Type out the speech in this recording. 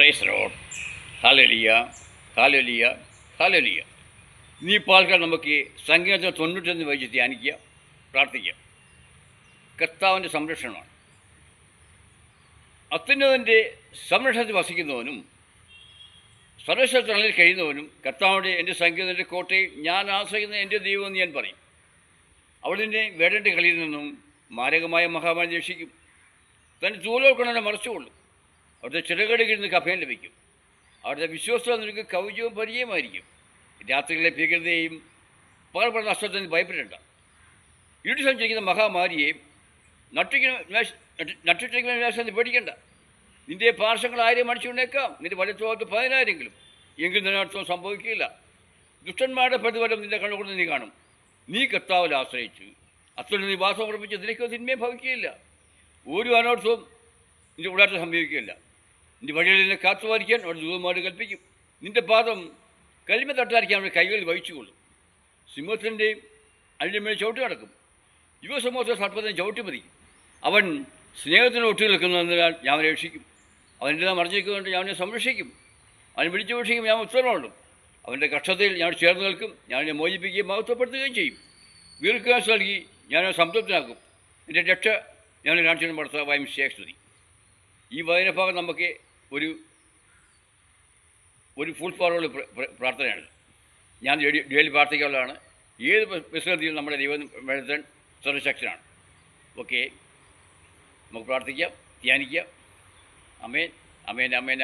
Price Lord. Hallelujah, hallelujah, hallelujah. ഇനിയിപ്പോൾ ആൾക്കാർ നമുക്ക് സങ്കീർത്തനം 91 വായിച്ച് ധ്യാനിക്കുക, പ്രാർത്ഥിക്കുക. കർത്താവിൻ്റെ സംരക്ഷണമാണ്. അത്യുന്നതൻ്റെ സംരക്ഷണത്തിൽ വസിക്കുന്നവനും സർവശക്തനിൽ കഴിയുന്നവനും കർത്താവിൻ്റെ എൻ്റെ സങ്കീർത്തനത്തിൻ്റെ കോട്ടയിൽ ഞാൻ ആശ്രയിക്കുന്ന എൻ്റെ ദൈവം എന്ന് ഞാൻ പറയും. അവിടുന്ന് വേടൻ്റെ കളിയിൽ നിന്നും മാരകമായ മഹാമാരി രക്ഷിക്കും. തൻ്റെ ചൂലുകൾ കൊണ്ട് എന്നെ മറച്ചുകൊള്ളും. അവിടുത്തെ ചിറകടിയിൽ നിന്ന് അഭയം ലഭിക്കും. അവിടുത്തെ വിശ്വാസത നിനക്ക് കവചവും പരിചയമായിരിക്കും. രാത്രികളിലെ ഭീകരതയെയും പകൽപ്പെടുന്ന അസ്വസ്ഥന് ഭയപ്പെടേണ്ട. ഇരുട്ട് സഞ്ചരിക്കുന്ന മഹാമാരിയെയും നട്ടുച്ചയ്ക്കുന്ന വിനാശം നീ പേടിക്കേണ്ട. നിൻ്റെ പാർശ്വങ്ങൾ 1000 അടിച്ചുകൊണ്ടേക്കാം, നിൻ്റെ വലത്തോട്ട് 10,000 എങ്കിലും നിന്നർത്ഥം സംഭവിക്കില്ല. ദുഷ്ടന്മാരുടെ പ്രതിഫലം നിൻ്റെ കണ്ണുകൊണ്ട് നീ കാണും. നീ കർത്താവിൽ ആശ്രയിച്ച് അത്യുന്ന നീ വാസം ഉറപ്പിച്ച് നിനക്കോ തിന്മയും ഭവിക്കുകയില്ല. ഒരു അനർത്ഥവും നിൻ്റെ കൂടാതെ സംഭവിക്കുകയില്ല. നിൻ്റെ വഴികളിൽ നിന്നെ കാത്തുപാലിക്കാൻ അവിടെ ദൂതന്മാർ കൽപ്പിക്കും. നിൻ്റെ പാദം കല്ലിമ തട്ടായിരിക്കാൻ അവരുടെ കൈകളിൽ വഹിച്ചുകൊള്ളും. സിംഹത്തിൻ്റെയും അതിൻ്റെ മേൽ ചവിട്ടി നടക്കും. യുവസമൂഹത്തെ സർപ്പത്തിനെ ചവിട്ടി മതിക്കും. അവൻ സ്നേഹത്തിന് ഒട്ടി നിൽക്കുന്നതിനാൽ ഞാൻ അവനെ രക്ഷിക്കും. അവൻ്റെ നാം അറിഞ്ഞേക്കുകൊണ്ട് ഞാൻ അവനെ സംരക്ഷിക്കും. അവൻ വിളിച്ചു വീക്ഷിക്കും, ഞാൻ ഉത്തരവുള്ളൂ. അവൻ്റെ കഷ്ടതയിൽ ഞാൻ ചേർന്ന് നിൽക്കും. ഞാൻ അവനെ മോചിപ്പിക്കുകയും മഹത്വപ്പെടുത്തുകയും ചെയ്യും. ദീർഘാശ നൽകി ഞാൻ അവനെ സംതൃപ്തനാക്കും. എൻ്റെ രക്ഷ ഞാൻ കാണിച്ചു ഭർത്താവായ സ്തുതി. ഈ വായനഭാഗം നമുക്ക് ഒരു ഫുൾ ഫോർവേഡ് പ്രാർത്ഥനയാണ്. ഞാൻ ഡെയിലി പ്രാർത്ഥിക്കാനുള്ളതാണ്. ഏത് വിശ്രമത്തിലും നമ്മുടെ ദൈവം വെളുത്തൻ സർവശക്തനാണ്. ഓക്കെ, നമുക്ക് പ്രാർത്ഥിക്കാം, ധ്യാനിക്കാം. അമേൻ, അമേൻ, അമേൻ.